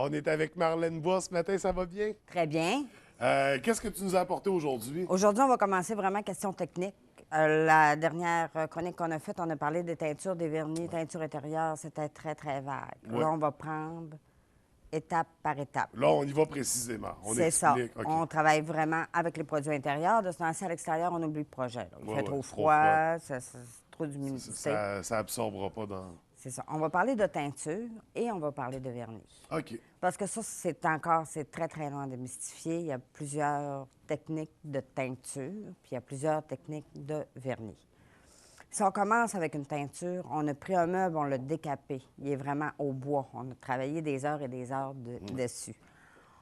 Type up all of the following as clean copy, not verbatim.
On est avec Marlène Bois ce matin, ça va bien? Très bien. Qu'est-ce que tu nous as apporté aujourd'hui? Aujourd'hui, on va commencer vraiment question technique. La dernière chronique qu'on a faite, on a parlé des teintures, des vernis, teintures intérieures. C'était très, très vague. Ouais. Là, on va prendre étape par étape. Là, on y va précisément. On C'est ça. explique. OK. On travaille vraiment avec les produits intérieurs. De se lancer à l'extérieur, on oublie le projet. Là. Il Ouais, fait ouais, trop c'est trop froid, c'est trop d'humidité. Ça absorbera pas dans... C'est ça. On va parler de teinture et on va parler de vernis. OK. Parce que ça, c'est très, très loin de mystifier. Il y a plusieurs techniques de teinture, puis il y a plusieurs techniques de vernis. Si on commence avec une teinture, on a pris un meuble, on l'a décapé. Il est vraiment au bois. On a travaillé des heures et des heures dessus.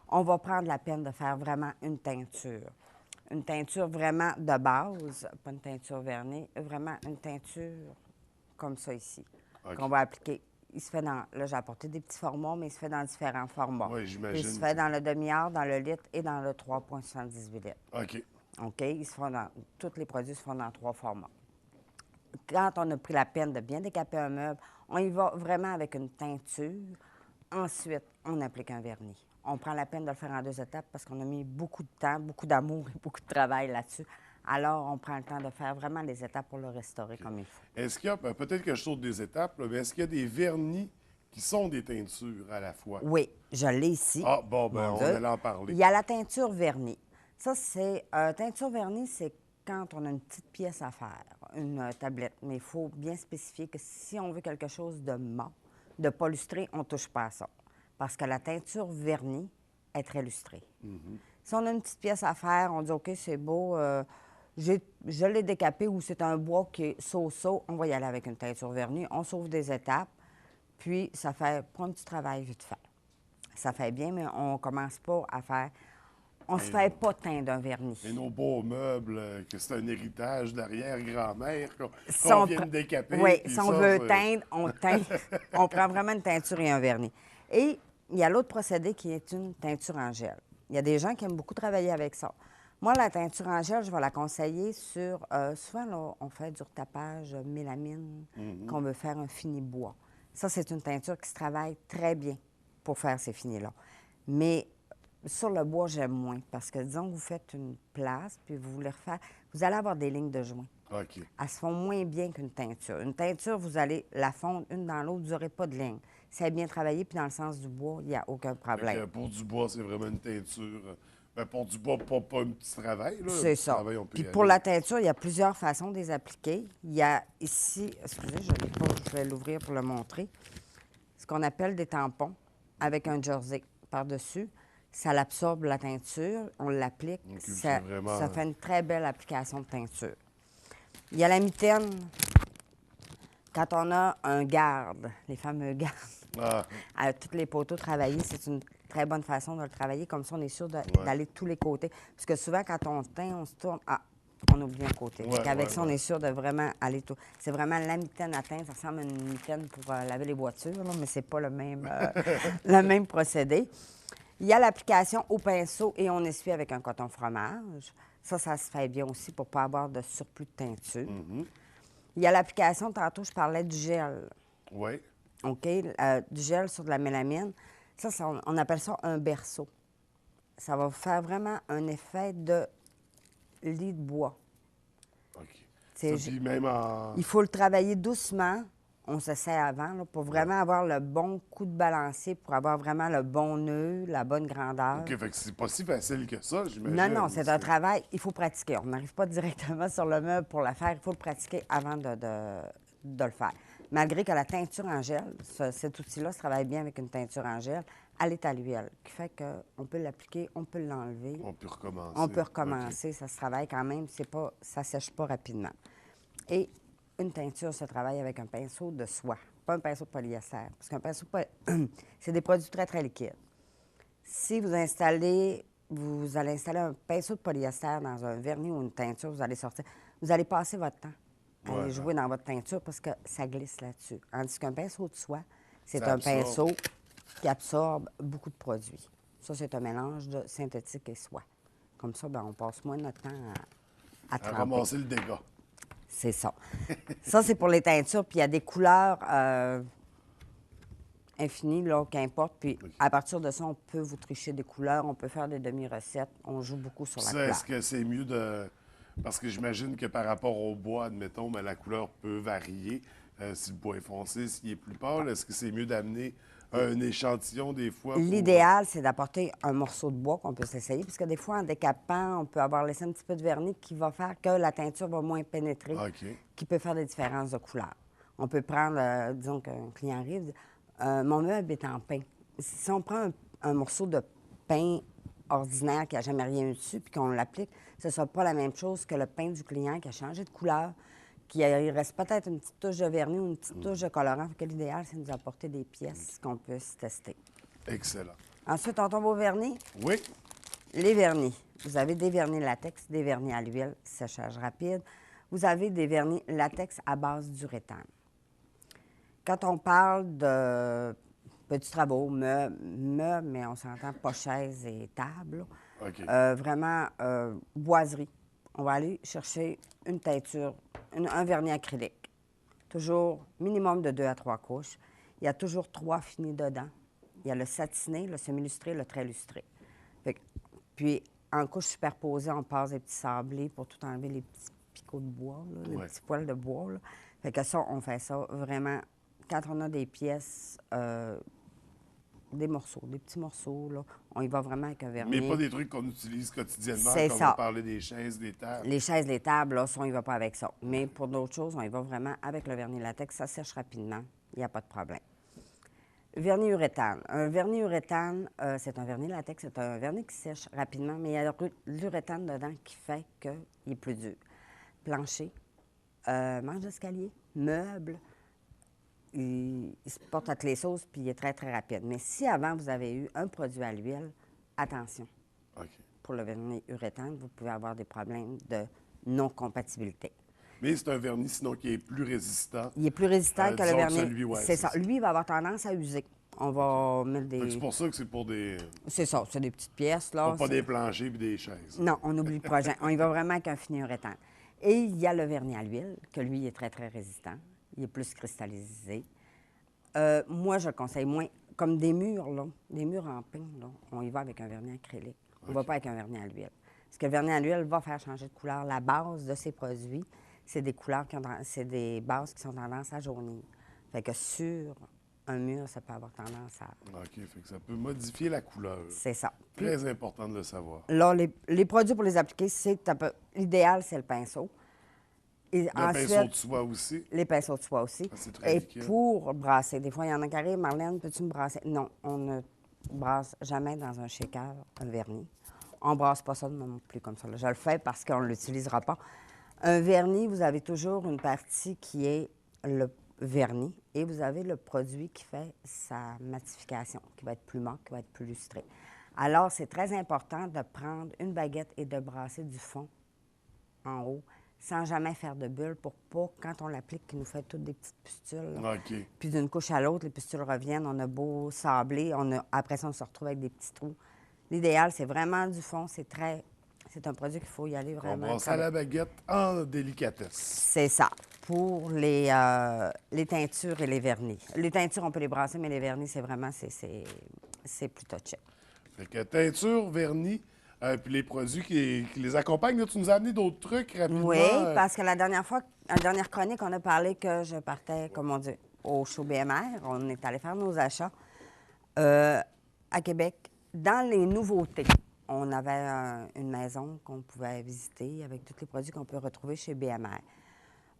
On va prendre la peine de faire vraiment une teinture. Une teinture vraiment de base, pas une teinture vernie, vraiment une teinture comme ça ici, OK. qu'on va appliquer. Il se fait dans, là, j'ai apporté des petits formats, mais il se fait dans différents formats. Oui, j'imagine. Il se fait dans le demi-heure, dans le litre et dans le 3,78 litres. OK. OK? Tous les produits se font dans 3 formats. Quand on a pris la peine de bien décaper un meuble, on y va vraiment avec une teinture. Ensuite, on applique un vernis. On prend la peine de le faire en 2 étapes parce qu'on a mis beaucoup de temps, beaucoup d'amour et beaucoup de travail là-dessus. Alors, on prend le temps de faire vraiment les étapes pour le restaurer comme il faut. Est-ce qu'il y a, peut-être que je saute des étapes, là, mais est-ce qu'il y a des vernis qui sont des teintures à la fois? Oui, je l'ai ici. Ah, bon, ben, Mon on Dieu. allait en parler. Il y a la teinture vernis. Ça, c'est... teinture vernis, c'est quand on a une petite pièce à faire, une tablette. Mais il faut bien spécifier que si on veut quelque chose de mat, de pas lustré, on ne touche pas à ça. Parce que la teinture vernis est très lustrée. Si on a une petite pièce à faire, on dit, OK, c'est beau, je l'ai décapé ou c'est un bois qui est so-so, on va y aller avec une teinture vernis. On sauve des étapes, puis ça fait pas un petit travail vite fait. Ça fait bien, mais on commence pas à faire... On se fait pas teindre un vernis. Et nos beaux meubles, que c'est un héritage d'arrière-grand-mère Si qu'on on vient de pre- décaper. Oui, puis si on ça, veut c'est- teindre, on teint. On prend vraiment une teinture et un vernis. Et il y a l'autre procédé qui est une teinture en gel. Il y a des gens qui aiment beaucoup travailler avec ça. Moi, la teinture en gel, je vais la conseiller sur... souvent, là, on fait du retapage mélamine, qu'on veut faire un fini bois. Ça, c'est une teinture qui se travaille très bien pour faire ces finis-là. Mais sur le bois, j'aime moins parce que, disons que vous faites une place, puis vous voulez refaire... Vous allez avoir des lignes de joint. OK. Elles se font moins bien qu'une teinture. Une teinture, vous allez la fondre une dans l'autre, vous n'aurez pas de ligne. Si elle est bien travaillée, puis dans le sens du bois, il n'y a aucun Fait que problème. pour du bois, c'est vraiment une teinture. Ben, pour du bois, pas un petit travail. Là. Un C'est petit ça. travail, on peut Puis y pour aller. la teinture, il y a plusieurs façons de les appliquer. Il y a ici, excusez, je ne l'ai pas, je vais l'ouvrir pour le montrer, ce qu'on appelle des tampons avec un jersey par-dessus. Ça l'absorbe la teinture, on l'applique, Donc, ça, c'est vraiment- ça fait une très belle application de teinture. Il y a la mitaine, quand on a un garde, les fameux gardes, Ah, à tous les poteaux travaillés, c'est une très bonne façon de le travailler. Comme ça, on est sûr d'aller de tous les côtés. Parce que souvent, quand on teint, on se tourne. Ah, on oublie un côté. Ouais, Avec ouais, ça, on ouais. est sûr de vraiment aller tout. C'est vraiment la mitaine à teindre. Ça ressemble à une mitaine pour laver les voitures, là, mais c'est pas le même, le même procédé. Il y a l'application au pinceau et on essuie avec un coton fromage. Ça se fait bien aussi pour ne pas avoir de surplus de teinture. Il y a l'application, tantôt, je parlais du gel. oui. OK? Du gel sur de la mélamine. Ça, on appelle ça un berceau. Ça va vous faire vraiment un effet de lit de bois. OK. C'est- Ça, puis même en... Il faut le travailler doucement. On s'essaie avant là, pour vraiment avoir le bon coup de balancier, pour avoir vraiment le bon nœud, la bonne grandeur. OK, fait que c'est pas si facile que ça, j'imagine. Non, non, c'est un travail. Il faut pratiquer. On n'arrive pas directement sur le meuble pour le faire. Il faut le pratiquer avant de le faire. Malgré que la teinture en gel, cet outil-là se travaille bien avec une teinture en gel, elle est à l'huile, qui fait qu'on peut l'appliquer, on peut l'enlever. On peut recommencer. On peut recommencer. Ça se travaille quand même. Ça ne sèche pas rapidement. Et une teinture se travaille avec un pinceau de soie, pas un pinceau de polyester. Parce qu'un pinceau, c'est des produits très, très liquides. Si vous allez installer un pinceau de polyester dans un vernis ou une teinture, vous allez passer votre temps à aller jouer dans votre teinture parce que ça glisse là-dessus. Tandis qu'un pinceau de soie, c'est Ça un absorbe. pinceau qui absorbe beaucoup de produits. Ça, c'est un mélange de synthétique et soie. Comme ça, bien, on passe moins notre temps à À tremper. ramasser le dégât. C'est ça. Ça, c'est pour les teintures. Puis il y a des couleurs infini, là, qu'importe. Puis OK. à partir de ça, on peut vous tricher des couleurs, on peut faire des demi-recettes. On joue beaucoup sur la Ça, couleur. est-ce que c'est mieux de... Parce que j'imagine que par rapport au bois, admettons, ben, la couleur peut varier. Si le bois est foncé, s'il est plus pâle, est-ce que c'est mieux d'amener un échantillon des fois pour... L'idéal, c'est d'apporter un morceau de bois qu'on peut s'essayer, parce que des fois, en décapant, on peut avoir laissé un petit peu de vernis qui va faire que la teinture va moins pénétrer, OK. qui peut faire des différences de couleur. On peut prendre, disons qu'un client arrive, dit, mon meuble est en pain. Si on prend un morceau de pain ordinaire qui n'a jamais rien eu dessus, puis qu'on l'applique, ce ne sera pas la même chose que le pain du client qui a changé de couleur, il reste peut-être une petite touche de vernis ou une petite touche de colorant. Fait que l'idéal, c'est de nous apporter des pièces qu'on puisse tester. Excellent. Ensuite, on tombe au vernis. Oui. Les vernis. Vous avez des vernis latex, des vernis à l'huile, séchage rapide. Vous avez des vernis latex à base d'uréthane. Quand on parle de petits travaux, meubles, mais on s'entend pas chaises et tables, OK. vraiment boiserie, on va aller chercher une teinture, un vernis acrylique. Toujours minimum de 2 à 3 couches. Il y a toujours 3 finis dedans. Il y a le satiné, le semi-lustré, le très lustré. Puis, en couche superposée, on passe des petits sablés pour tout enlever les petits picots de bois, là, les petits poils de bois. Là. Fait que ça, on fait ça vraiment quand on a des pièces, des morceaux, des petits morceaux, là, on y va vraiment avec un vernis. Mais pas des trucs qu'on utilise quotidiennement, C'est comme ça. on parlait des chaises, des tables. Les chaises, les tables, là, ça, on y va pas avec ça. Mais pour d'autres choses, on y va vraiment avec le vernis latex. Ça sèche rapidement. Il n'y a pas de problème. Vernis uréthane. Un vernis uréthane, c'est un vernis latex, c'est un vernis qui sèche rapidement, mais il y a l'uréthane dedans qui fait qu'il est plus dur. Plancher, manche d'escalier, meubles, il se porte à toutes les sauces, puis il est très, très rapide. Mais si avant, vous avez eu un produit à l'huile, attention. OK. Pour le vernis uréthane, vous pouvez avoir des problèmes de non-compatibilité. Mais c'est un vernis, sinon, qui est plus résistant. Il est plus résistant que le disons vernis. celui, ouais, c'est ça. Lui, il va avoir tendance à user. On va mettre Fait que des... c'est pour ça que c'est pour des... C'est ça, c'est des petites pièces, là. pas des planchers et des chaises. Non, on oublie le projet. On y va vraiment avec un fini uréthane. Et il y a le vernis à l'huile, que lui est très, très résistant. Il est plus cristallisé. Moi, je conseille moins, comme des murs, là, des murs en pin, là, on y va avec un vernis acrylique. On ne va pas avec un vernis à l'huile. Parce que le vernis à l'huile va faire changer de couleur. La base de ces produits, c'est des couleurs c'est des bases qui sont tendance à jaunir. Fait que sur un mur, ça peut avoir tendance à... OK, fait que ça peut modifier la couleur. C'est ça. Très important de le savoir. Là, les produits pour les appliquer, l'idéal, c'est le pinceau. Et Le pinceau de soie aussi. Les pinceaux de soie aussi. Ah, c'est très Et liquide. pour brasser, des fois, il y en a qui arrivent, Marlène, peux-tu me brasser? Non, on ne brasse jamais dans un shaker un vernis. On ne brasse pas ça non plus comme ça. Là. Je le fais parce qu'on ne l'utilisera pas. Un vernis, vous avez toujours une partie qui est le vernis et vous avez le produit qui fait sa matification, qui va être plus mat, qui va être plus lustré. Alors, c'est très important de prendre une baguette et de brasser du fond en haut sans jamais faire de bulles pour pas, quand on l'applique, qu'il nous fait toutes des petites pustules. Là. OK. Puis d'une couche à l'autre, les pustules reviennent, on a beau sabler, après ça, on se retrouve avec des petits trous. L'idéal, c'est vraiment du fond, c'est un produit qu'il faut y aller On vraiment. brasse à la baguette en délicatesse. C'est ça, pour les teintures et les vernis. Les teintures, on peut les brasser, mais les vernis, c'est vraiment, c'est plus touché. Fait que teinture, vernis, puis les produits qui les accompagnent. Là, tu nous as amené d'autres trucs rapidement. Oui, parce que la dernière chronique, on a parlé que je partais, comme on dit, au show BMR. On est allé faire nos achats à Québec. Dans les nouveautés, on avait une maison qu'on pouvait visiter avec tous les produits qu'on peut retrouver chez BMR.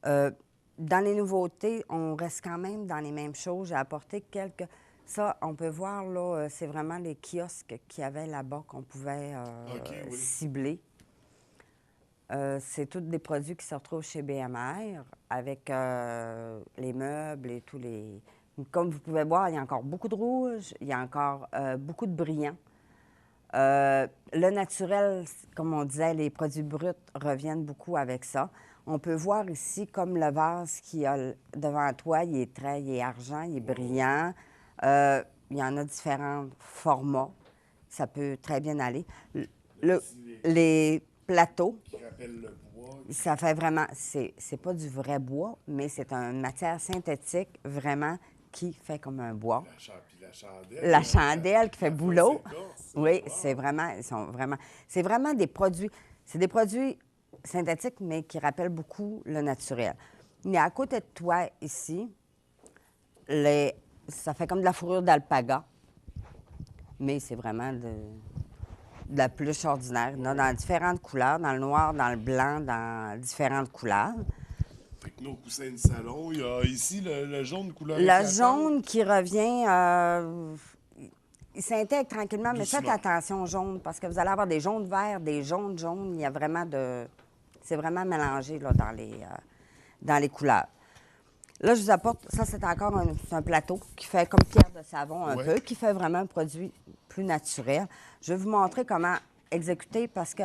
Dans les nouveautés, on reste quand même dans les mêmes choses. J'ai apporté quelques... Ça, on peut voir, là, c'est vraiment les kiosques qu'il y avait là-bas qu'on pouvait cibler. C'est tous des produits qui se retrouvent chez BMR avec les meubles et tous les... Comme vous pouvez voir, il y a encore beaucoup de rouge, il y a encore beaucoup de brillant. Le naturel, comme on disait, les produits bruts reviennent beaucoup avec ça. On peut voir ici, comme le vase qui a devant toi, il est argent, il est brillant. Il y en a différents formats. Ça peut très bien aller. Les plateaux, Qui rappellent le bois. ça fait vraiment... C'est pas du vrai bois, mais c'est une matière synthétique vraiment qui fait comme un bois. Puis la chandelle. La chandelle qui fait boulot. Écorce. Oui, Wow. c'est vraiment des produits. C'est des produits synthétiques, mais qui rappellent beaucoup le naturel. Mais à côté de toi, ici, ça fait comme de la fourrure d'alpaga, mais c'est vraiment de la pluche ordinaire. Il y en a dans différentes couleurs, dans le noir, dans le blanc, dans différentes couleurs. Fait que nos coussins de salon, il y a ici le jaune couleur Le éclatante. jaune qui revient, il s'intègre tranquillement, mais faites Doucement. attention au jaune, parce que vous allez avoir des jaunes verts, des jaunes jaunes. Il y a vraiment de... C'est vraiment mélangé là, dans les couleurs. Là, je vous apporte... Ça, c'est encore c'est un plateau qui fait comme pierre de savon un Ouais. peu, qui fait vraiment un produit plus naturel. Je vais vous montrer comment exécuter, parce que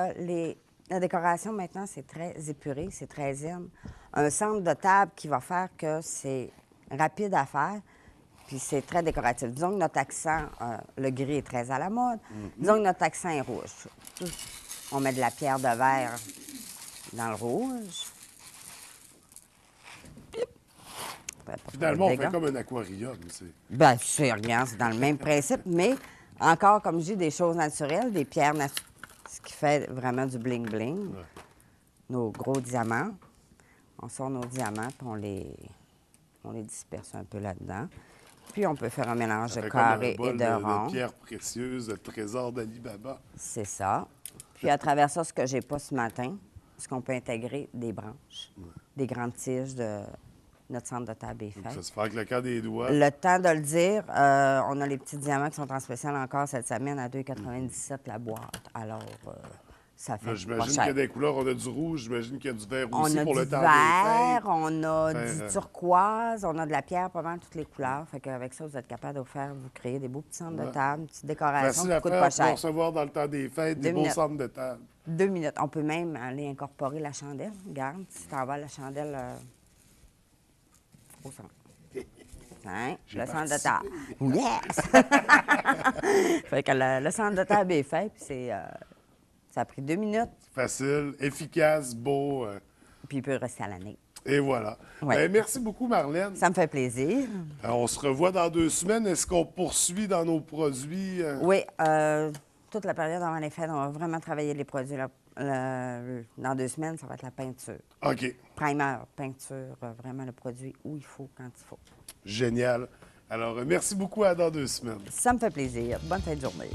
la décoration, maintenant, c'est très épuré, c'est très zen. Un centre de table qui va faire que c'est rapide à faire, puis c'est très décoratif. Disons que notre accent, le gris est très à la mode. Disons que notre accent est rouge. On met de la pierre de verre dans le rouge. Finalement, on fait Dégâts. comme un aquarium. Bien, c'est rien, c'est dans le même principe, mais encore, comme je dis, des choses naturelles, des pierres naturelles, ce qui fait vraiment du bling-bling. Ouais. Nos gros diamants. On sort nos diamants, puis on les disperse un peu là-dedans. Puis on peut faire un mélange Ça de fait comme un carrés et bol de de ronds. pierres précieuses, de trésors d'Ali Baba. C'est ça. Puis à travers ça, ce que j'ai pas ce matin, c'est qu'on peut intégrer des branches, des grandes tiges de notre centre de table est Ça fait. se fait avec le cas des doigts. Le temps de le dire, on a les petits diamants qui sont en spécial encore cette semaine à 2,97 la boîte. Alors, ça fait Là, pas j'imagine qu'il y cher. a des couleurs. On a du rouge, j'imagine qu'il y a du vert On aussi a pour du le temps vert, des fêtes. on a Faire, du turquoise, on a de la pierre, pas mal toutes les couleurs. Fait qu'avec ça, vous êtes capable de vous créer des beaux petits centres de Ouais. table, une petite décoration Facile qui à ne coûte faire pas pour cher. recevoir dans le temps des fêtes des 2 beaux minutes. centres de table. 2 minutes. On peut même aller incorporer la chandelle. Regarde, si tu envoies la chandelle au centre. Hein? J'ai Le centre de participé. table. Yes! Fait que le centre de table est fait, puis ça a pris 2 minutes, Facile, efficace, beau. puis il peut rester à l'année. Et voilà. Ouais. Ben, merci beaucoup, Marlène. Ça me fait plaisir. On se revoit dans 2 semaines. Est-ce qu'on poursuit dans nos produits? Oui, toute la période avant les fêtes, on va vraiment travailler les produits. Là. Dans 2 semaines, ça va être la peinture. OK. Primer, peinture, vraiment le produit où il faut, quand il faut. Génial. Alors, merci beaucoup. À dans 2 semaines. Ça me fait plaisir. Bonne fin de journée.